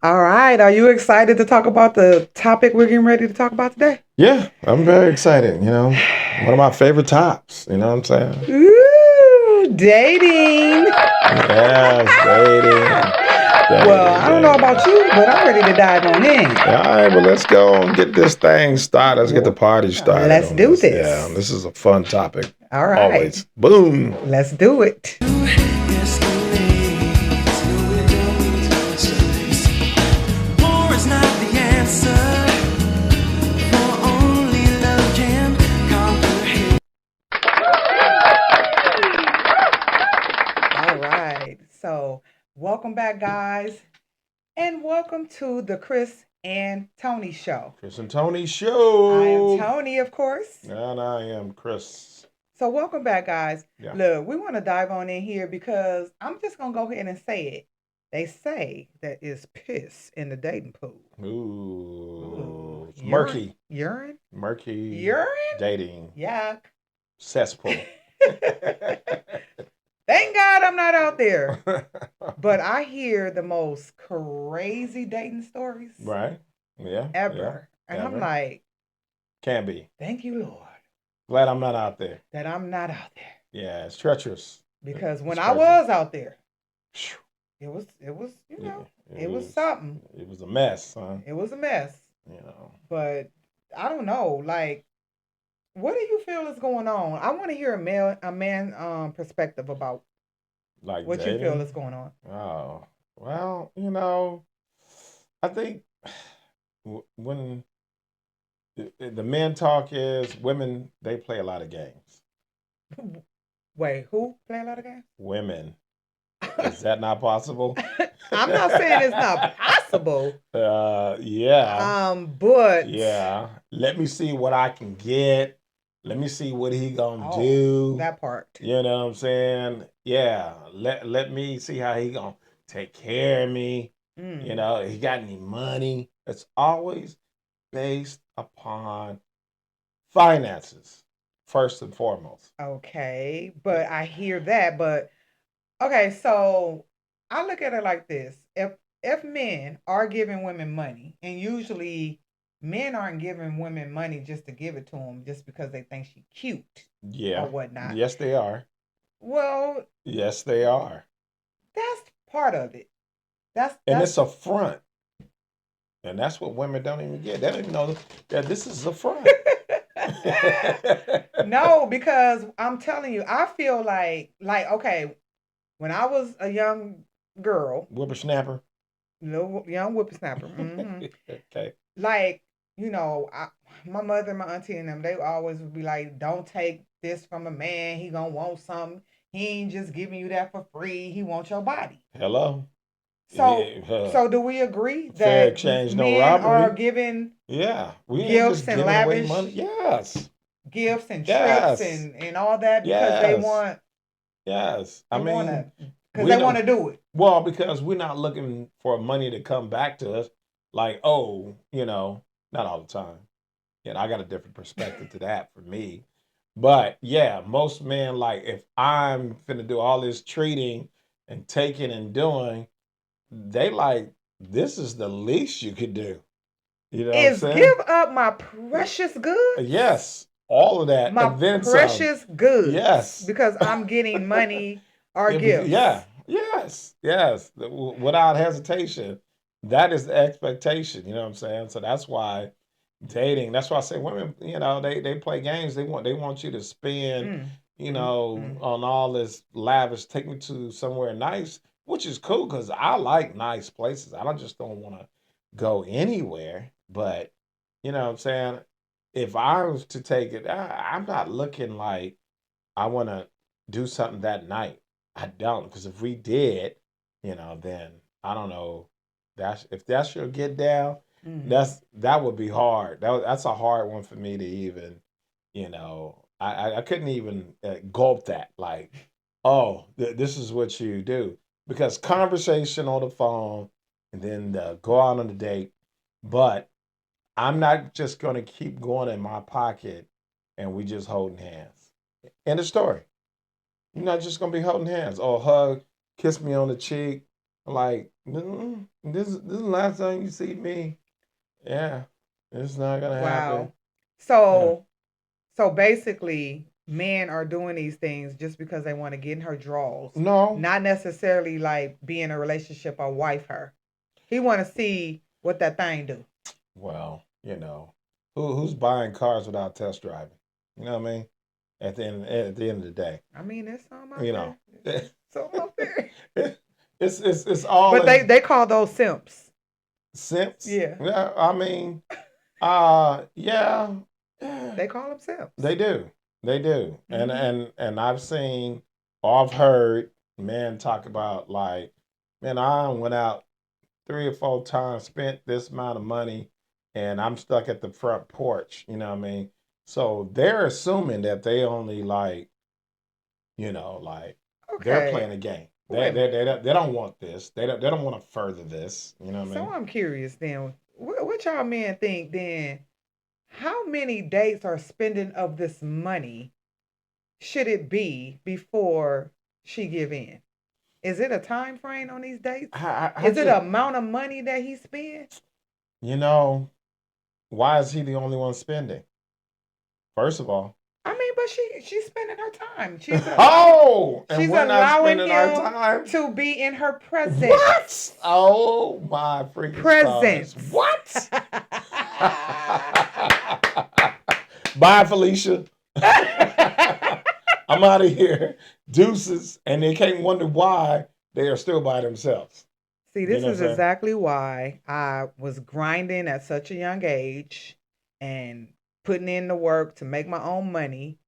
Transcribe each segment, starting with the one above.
All right. Are you excited to talk about the topic we're getting ready to talk about today? Yeah, I'm very excited. One of my favorite tops. You know what I'm saying? Ooh, dating. Yes, dating, Well, dating, I don't know about dating. you, but I'm ready to dive on in. All right, well, let's go and get this thing started. Let's get the party started Let's on do this. Yeah, this. this is a fun topic. All right. Always. Boom. Let's do it. All right. So, welcome back, guys, and welcome to the Chris and Tony Show. Chris and Tony I am show. Tony, of course. And I am Chris. So, welcome back, guys. Yeah. Look, we want to dive on in here because I'm just going to go ahead and say it. They say that is piss in the dating pool. Ooh, it's Urine? murky. Urine? Murky Urine? dating Yuck. cesspool. Thank God I'm not out there. But I hear the most crazy dating stories Right. Yeah. ever. Yeah, And I'm ever. like, Can be. thank you, Lord, Glad I'm not out there. that I'm not out there. Yeah, it's treacherous. Because when It's I treacherous. was out there, Phew. it was, you Yeah, know, it was something. It was a mess, huh? It was a mess. You know. But I don't know, like, what do you feel is going on? I want to hear a man perspective about Like what you feel dating. is going on. Oh, well, I think when the men talk is women, they play a lot of games. Wait, who play a lot of games? Women. Is that not possible? I'm not saying it's not possible. Yeah. But Yeah. Let me see what I can get. Let me see what he gonna do. that part. You know what I'm saying? Yeah. Let me see how he gonna take care of me. He got any money? It's always based upon finances, first and foremost. Okay, but I hear that. But okay, so I look at it like this: if men are giving women money, and usually men aren't giving women money just to give it to them, just because they think she's cute Yeah. or whatnot. Yes, they are. Well, Yes, they are. that's part of it. And it's a front. And that's what women don't even get. They don't even know that this is a front. No, because I'm telling you, I feel like okay, when I was a young girl, Whippersnapper. little young whippersnapper, Okay. like my mother and my auntie and them, they always would be like, "Don't take this from a man. He gonna want something. He ain't just giving you that for free. He wants your body." Hello. So, Yeah, so do we agree fair that exchange, no men are robbery. giving Yeah. We ain't gifts just and giving away lavish money. Yes. gifts and trips Yes. and all that because Yes. Yes. I they want mean, to because we they want don't. to do it. Well, because we're not looking for money to come back to us. Like, oh, not all the time. I got a different perspective to that for me. But yeah, most men, like, if I'm finna do all this treating and taking and doing, they like, this is the least you could do. You know what I'm Is saying? give up my precious goods. Yes, all of that, My and then some. precious goods. Yes. Because I'm getting money or gifts. Yeah, yes, without hesitation. That is the expectation. You know what I'm saying? So that's why dating. That's why I say women. They play games. They want you to spend. On all this lavish. Take me to somewhere nice, which is cool because I like nice places. I don't want to go anywhere. But you know what I'm saying? If I was to take it, I'm not looking like I want to do something that night. I don't, because if we did, then I don't know. If that's your get down, that would be hard. That's a hard one for me to even, I couldn't even gulp that. Like, oh, this is what you do, because conversation on the phone, and then go out on a date. But I'm not just going to keep going in my pocket, and we just holding hands. End of story. You're not just gonna be holding hands or hug, kiss me on the cheek. Like, this is the last time you see me. Yeah, it's not gonna happen. Wow. Yeah. So basically, men are doing these things just because they want to get in her drawers, No. not necessarily like be in a relationship or wife her. He want to see what that thing do. Well, who's buying cars without test driving? You know what I mean? At the end of the day, I mean, there's some out you know, there. Some out there. it's all But in they call those simps. sense. Yeah, Yeah, I mean, yeah, yeah, they call them simps. they do, they do, and Hmm. I've seen, or I've heard men talk about like, man, I went out 3 or 4 times, spent this amount of money, and I'm stuck at the front porch. You know what I mean? So they're assuming that they only like, like they're Okay, playing a game. wait They a they minute. they don't, they don't want this. They don't want to further this. You know what I So mean? I'm curious then. What y'all men think then? How many dates or spending of this money should it be before she give in? Is it a time frame on these dates? I Is it the just, amount of money that he spend? you know, why is he the only one spending? First of all, I mean, but she's spending her time. She's allowing oh, and she's we're not allowing spending our him time. to be in her What? presence. Oh my freaking stars! Presence. What? Bye, Felicia. I'm out of here. Deuces. And they can't wonder why they are still by themselves. See, You this know what is I'm saying? exactly why I was grinding at such a young age and putting in the work to make my own money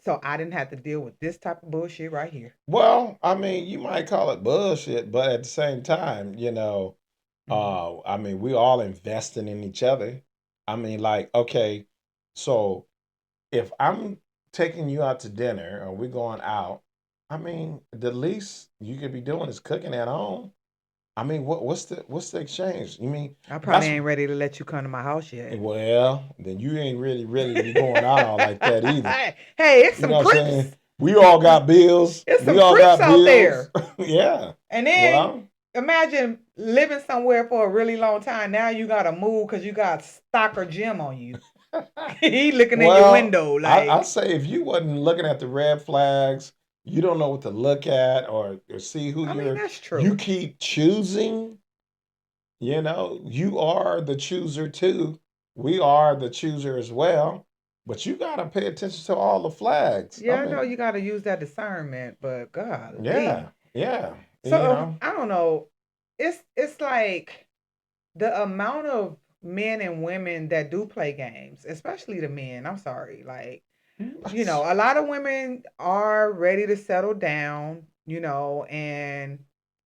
so I didn't have to deal with this type of bullshit right here. Well, I mean, you might call it bullshit, but at the same time, Mhm. I mean, we all investing in each other. I mean, like, okay, so if I'm taking you out to dinner or we're going out, I mean, the least you could be doing is cooking at home. I mean, what's the exchange? You mean I probably that's ain't ready to let you come to my house yet. well, then you ain't really ready to be going out all like that either. Hey, it's You some know what I'm saying? creeps. We all got bills. It's We some all creeps got out bills. there. Yeah. And then Well, imagine living somewhere for a really long time. Now you gotta move because you got stock or gym on you. He looking in your well, window I like, say if you wasn't looking at the red flags, you don't know what to look at or see who I mean, you're. that's You true. keep choosing. You are the chooser too. We are the chooser as well. But you gotta pay attention to all the flags. I Yeah, I know mean, you got to use that discernment, but yeah, golly. yeah. You So know, I don't know. It's like the amount of men and women that do play games, especially the men. I'm sorry, like a lot of women are ready to settle down, and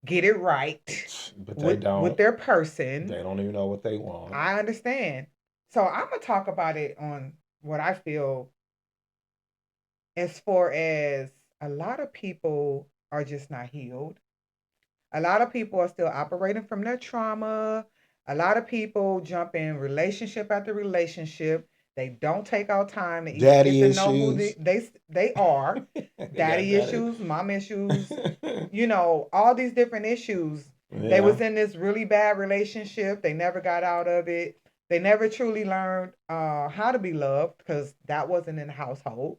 get it right but they with don't. their person. They don't even know what they want. I understand. So I'm gonna talk about it on what I feel as far as a lot of people are just not healed. A lot of people are still operating from their trauma. A lot of people jump in relationship after relationship. They don't take out time to even get Daddy to know who issues. they are. They got Daddy daddy. issues, mom issues, all these different issues. They Yeah. was in this really bad relationship. They never got out of it. They never truly learned how to be loved because that wasn't in the household.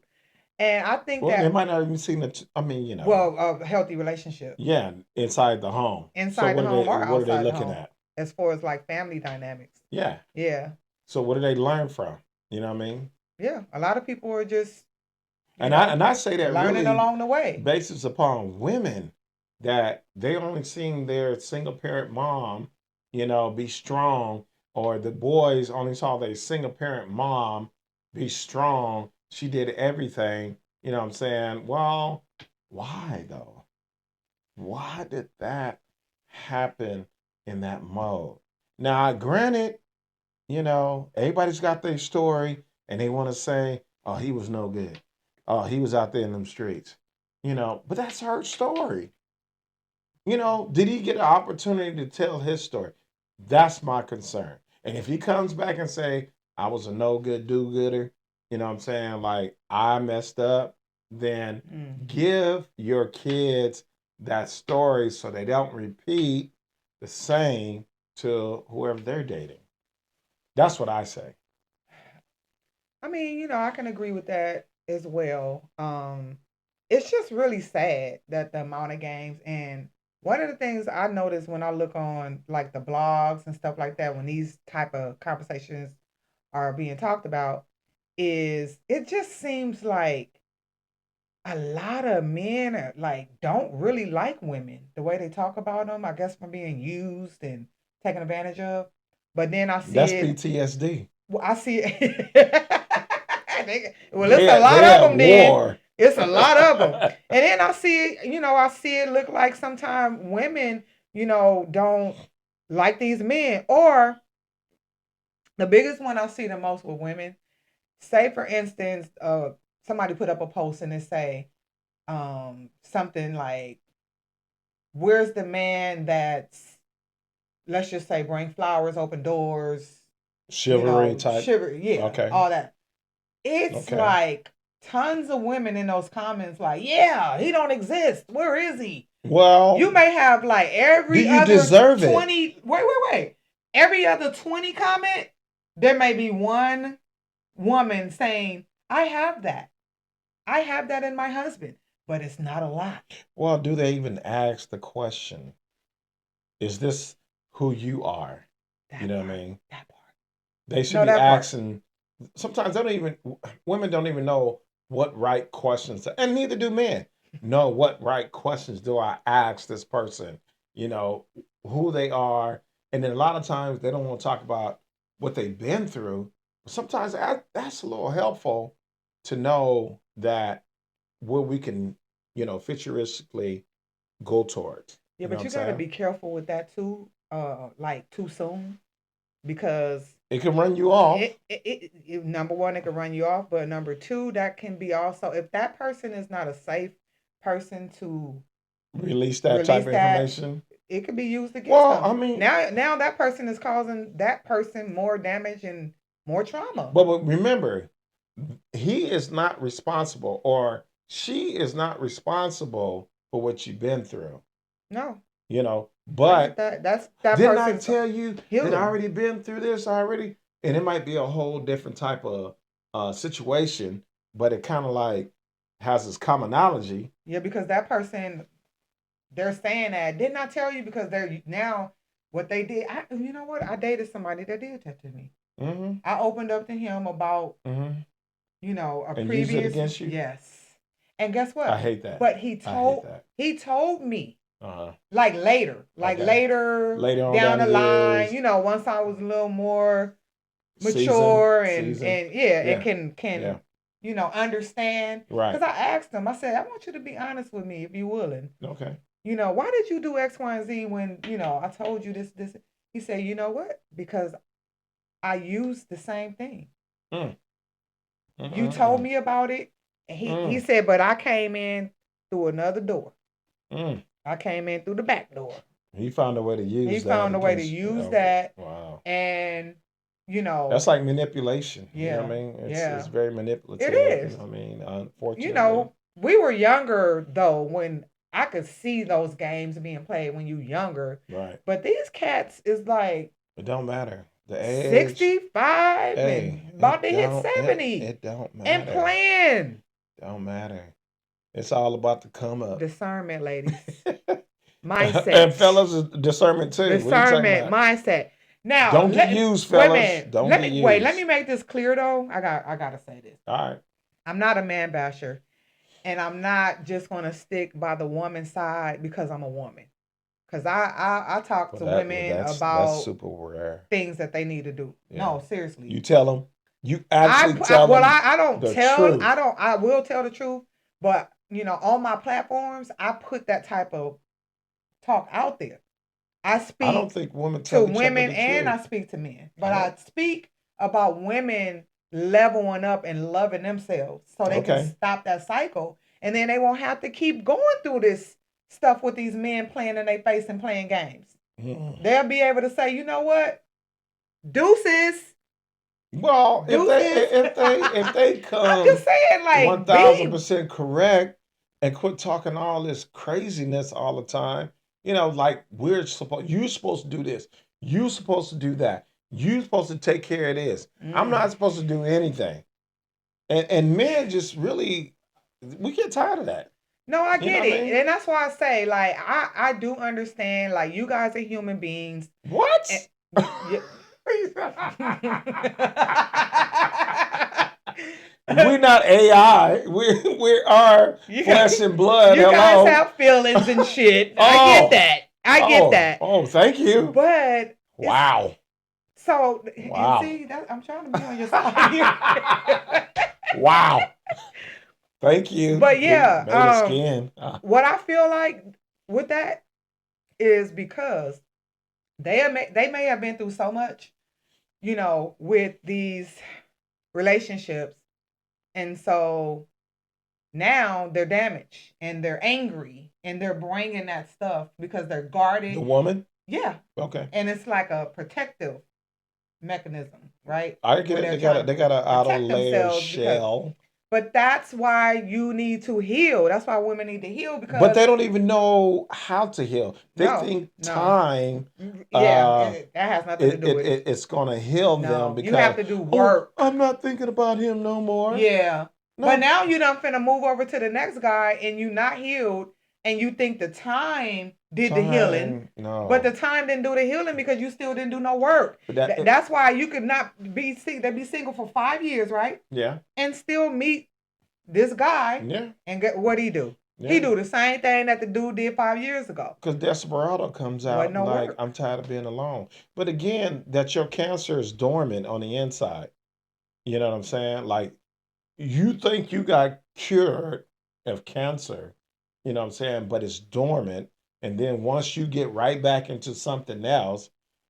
And I think Well, they that, might not even seen it. I mean, well, a healthy relationship yeah, inside the home. So inside the home or what are they outside the looking home, at? as far as like family dynamics. Yeah. Yeah, So what do they learn from? You know what I mean? yeah. A lot of people are just, you And I know, say that learning really along the way. basis upon women that they only seen their single parent mom, be strong, or the boys only saw their single parent mom be strong. She did everything. You know what I'm saying? Well, why though? Why did that happen in that mode? Now, granted, everybody's got their story and they want to say, oh, he was no good. Oh, he was out there in them streets. But that's her story. Did he get an opportunity to tell his story? That's my concern. And if he comes back and say, I was a no good do gooder, you know what I'm saying? Like I messed up, then Mm. give your kids that story so they don't repeat. the same to whoever they're dating. That's what I say. I mean, I can agree with that as well. It's just really sad that the amount of games, and one of the things I notice when I look on like the blogs and stuff like that when these type of conversations are being talked about is it just seems like a lot of men like don't really like women the way they talk about them. I guess from being used and taken advantage of. But then I see That's it. PTSD. Well, I see it. Well, it's a They lot of have them. Then war. it's a lot of them. And then I see it. I see it look like sometimes women, don't like these men. Or the biggest one I see the most with women. Say for instance, somebody put up a post and they say, something like, where's the man that's, let's just say, bring flowers, open doors, Chivalry type. shiver, yeah, Okay. all that. It's Okay. like tons of women in those comments like, yeah, he don't exist, where is he? Well, You may have like do every you other deserve it? 20, wait, every other 20 comment, there may be one woman saying, I have that in my husband, but it's not a lot. Well, do they even ask the question? Is this who you are? That You know what I part. mean? That part. They should No, be that part. asking. Sometimes they don't even. Women don't even know what right questions, and neither do men. Know what right questions do I ask this person? You know who they are, and then a lot of times they don't want to talk about what they've been through. Sometimes that's a little helpful to know that where we can, futuristically go towards. Yeah, You know but what I'm you got to saying? be careful with that too. Like too soon, because It can run you off. number one, it can run you off, but number two, that can be also, if that person is not a safe person to Release that type release of that, information. it could be used against Well, them. I mean, Now that person is causing that person more damage and more trauma. but remember, he is not responsible, or she is not responsible for what you've been through. No, I get But that. That's that didn't I person's tell you that I healing. already been through this already? And it might be a whole different type of situation, but it kind of like has this commonality. Yeah, because that person, they're saying that. Didn't I tell you? Because they're now what they did. You know what? I dated somebody that did that to me. Mm-hmm. I opened up to him about, Mm-hmm. A And use it previous, against you. yes. And guess I what? hate that. But I hate that. he told me Uh-huh. like later, Okay. Later on down down the the line. years, Once I was a little more season, mature and season. yeah, and Yeah. can Yeah. understand. Right. Because I asked him, I said, I want you to be honest with me if you're willing. Okay. Why did you do X, Y, and Z when, I told you this? He said, you know what? Because I used the same thing. Mm. You told Mm-mm-mm. me about it. And he Mm. said, but I came in through another door. Mm. I came in through the back door. He found a way to He use that found a way to against you. use Okay. that. Wow. And, That's like manipulation. You know yeah, what I mean? It's yeah, very it manipulative. You is. know what I mean? Unfortunately. We were younger, though, when I could see those games being played when you younger. Right. But these cats is like It don't matter. The age. 65 Hey, and about to hit 70 it don't and matter. playing. Don't matter. It's all about the come up. Discernment, ladies. And Mindset. fellas, discernment too. What are you talking Discernment, about? mindset. Now, Don't get used, wait a fellas. minute. Don't Let get me wait. Let used. me make this clear though. I gotta say this. All right. I'm not a man basher, and I'm not just gonna stick by the woman side because I'm a woman. Because I talk Well, to women that's about super rare. things that they need to do. Yeah. No, seriously. You tell them. You actually tell them. I don't the tell. truth. I will tell the truth, but on my platforms, I put that type of talk out there. I I don't speak think women to tell each other women the and I truth. speak to men, but I speak about women leveling up and loving themselves so they can Okay. stop that cycle, and then they won't have to keep going through this stuff with these men playing in their face and playing games. Mm. They'll be able to say, you know what, deuces. Well, if they I'm come just saying, like, 1000% correct and quit talking all this craziness all the time, like you're supposed to do this. You're supposed to do that. You're supposed to take care of this. I'm Mm. not supposed to do anything. And men just really, we get tired of that. No, I You know get what I it. mean? And that's why I say, like, I do understand, like, you guys are human beings. And What? you, We're not AI. We are you, flesh and blood. you guys Hello. have feelings and shit. I get Oh, that. I get that. thank you. But it's Wow. so, and Wow. see, that I'm trying to be on your side here. Wow. Thank you. But yeah, Made of skin. what I feel like with that is because they may have been through so much, with these relationships, and so now they're damaged and they're angry and they're bringing that stuff because they're The guarded. woman? Yeah, Okay. and it's like a protective mechanism, right? I get Where it. they're They got trying a to they got an outer protect layer themselves because, shell. but that's why you need to heal. That's why women need to heal But because they don't even know how to heal. They no, think no, time yeah, that has nothing to do with it. it's gonna heal them No, you have because, to do oh, work. I'm not thinking about him no more. Yeah. But No, now you done finna move over to the next guy and you not healed and you think the time did the healing, time, but the no. time didn't do the healing because you still didn't do no work. But That's why you could not be single for 5 years, right? yeah, And still meet this guy yeah, and get what he do. He yeah. do the same thing that the dude did 5 years ago. Because Desperado comes Wasn't out no like, work. I'm tired of being alone. But again, that your cancer is dormant on the inside. You know what I'm saying? Like, you think you got cured of cancer, you know what I'm saying? But it's dormant. And then once you get right back into something else,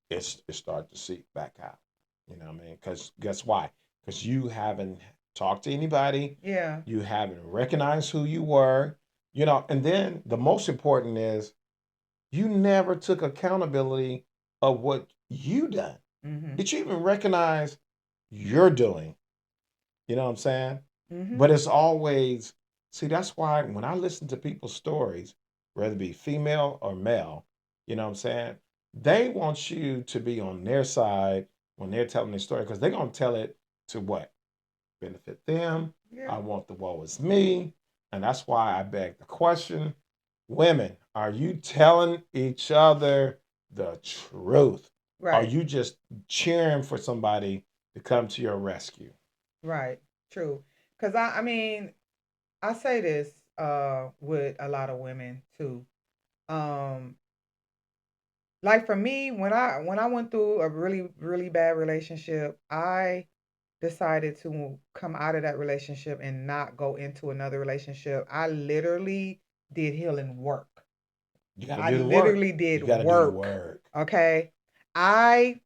it starts to seep back out. You know what I mean? Because guess why? Because you haven't talked to anybody, Yeah. you haven't recognized who you were, and then the most important is you never took accountability of what you done. Mm-hmm. Did you even recognize you're doing? You know what I'm saying? Mm-hmm. But it's always, see, that's why when I listen to people's stories, whether it be female or male, you know what I'm saying? They want you to be on their side when they're telling their story because they're going to tell it to what? Benefit them. Yeah. I want the woe is me. And that's why I beg the question, women, are you telling each other the truth? Are Right. you just cheering for somebody to come to your rescue? Right. True. Because I mean, I say this with a lot of women too. Um, like for me, when I went through a really really bad relationship, I decided to come out of that relationship and not go into another relationship. I literally did healing work. You got to I do the work. literally You did got to do the work. work. Okay. I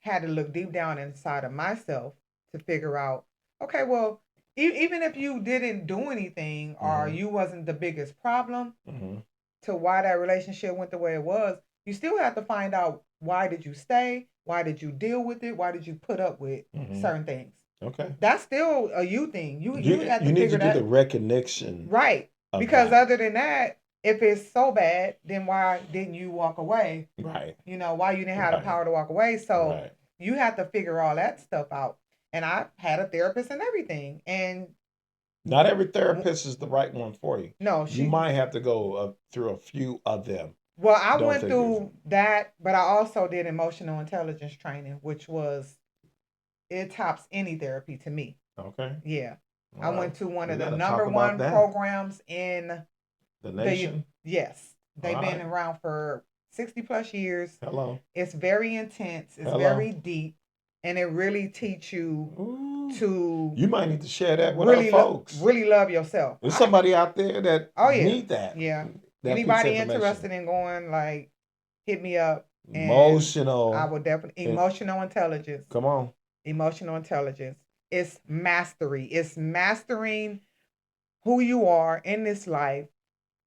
had to look deep down inside of myself to figure out, okay, well, even if you didn't do anything or Mm-hmm. you wasn't the biggest problem Mm-hmm. to why that relationship went the way it was, you still have to find out why did you stay? Why did you deal with it? Why did you put up with Mm-hmm. certain things? Okay. That's still a you thing. You You have you to need to figure do the that recognition right. of Because that. other than that, if it's so bad, then why didn't you walk away? Right. Why you didn't have the Right. power to walk away. So Right. you have to figure all that stuff out. And I had a therapist and everything. And Not every therapist is the right one for you. no, You might have to go through a few of them. well, I Don't went think there's. through that, but I also did emotional intelligence training, which it tops any therapy to me. Okay. Yeah. I Well, went to one we of the got to number talk about one that. programs in The nation. yes. All They've been right. around for 60 plus years. Hello. It's very intense, it's Hello. very deep, and it really teach you Ooh. to You might need to share that with our folks. really love yourself. There's somebody out there that Oh yeah. need that. Yeah. That piece of Anybody information. interested in going, like, hit me up, and I Emotional. will definitely emotional intelligence. Come on. Emotional intelligence. It's mastery. It's mastering who you are in this life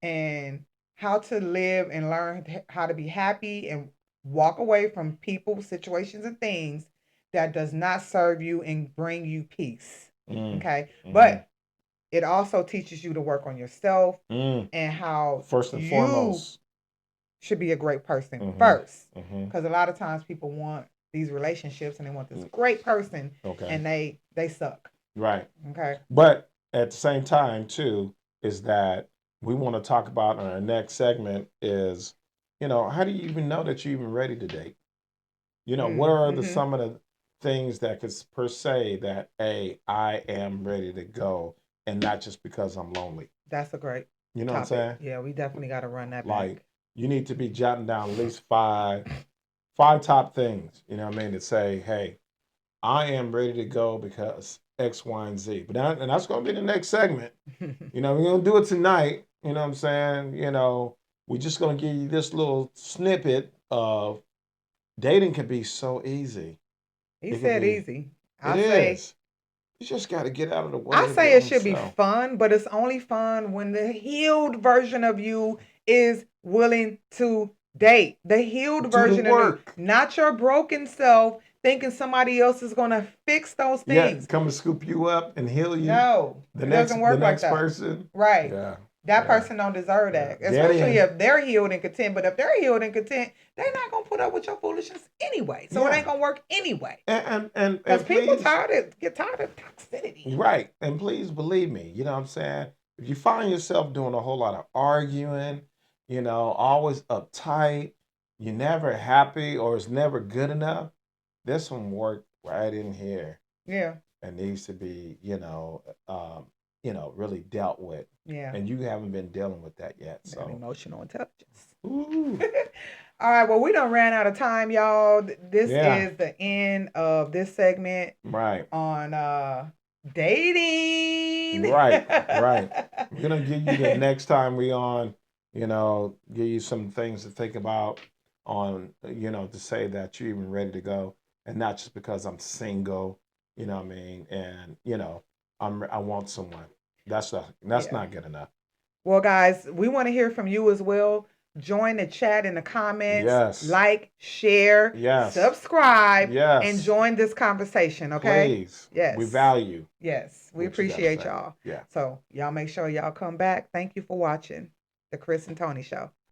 and how to live and learn how to be happy and walk away from people, situations, and things that does not serve you and bring you peace. Okay. Mm-hmm. But it also teaches you to work on yourself Mm. and how First and you foremost should be a great person Mm-hmm. first. Mm-hmm. Because a lot of times people want these relationships and they want this great person, Okay. and they suck. Right. Okay. But at the same time, too, is that we want to talk about in our next segment is, how do you even know that you're even ready to date? What are some of the things that could per se that, hey, I am ready to go, and not just because I'm lonely. That's a great You know topic. what I'm saying? Yeah, we definitely got to run that Like, back. you need to be jotting down at least five top things, to say, hey, I am ready to go because X, Y, and Z. And that's going to be the next segment. We're going to do it tonight. You know what I'm saying? We're just going to give you this little snippet of dating can be so easy. He said easy. It is. You just got to get out of the way. I say it should be fun, but it's only fun when the healed version of you is willing to date. The healed version of you, not your broken self, thinking somebody else is going to fix those things. Yeah, come and scoop you up and heal you. No, it doesn't work like that. The next person. Right. Yeah. That person don't deserve that, especially if they're healed and content. But if they're healed and content, they're not gonna put up with your foolishness anyway. So it ain't gonna work anyway. And because people get tired of toxicity. Right. And please believe me, you know what I'm saying? If you find yourself doing a whole lot of arguing, always uptight, you're never happy or it's never good enough, there's some work right in here. Yeah. It needs to be, really dealt with. Yeah. And you haven't been dealing with that yet. So emotional intelligence. All right. Well, we done ran out of time, y'all. This is the end of this segment. Right. On dating. Right. We're gonna give you the next time we on, give you some things to think about on, to say that you're even ready to go. And not just because I'm single, you know what I mean? And, I want someone. That's not good enough. Well, guys, we want to hear from you as well. Join the chat in the comments. Yes. Like, share. Yes. Subscribe. Yes. And join this conversation, okay? Please. Yes. We value. Yes. We appreciate y'all. Yeah. So y'all make sure y'all come back. Thank you for watching The Chris and Tony Show.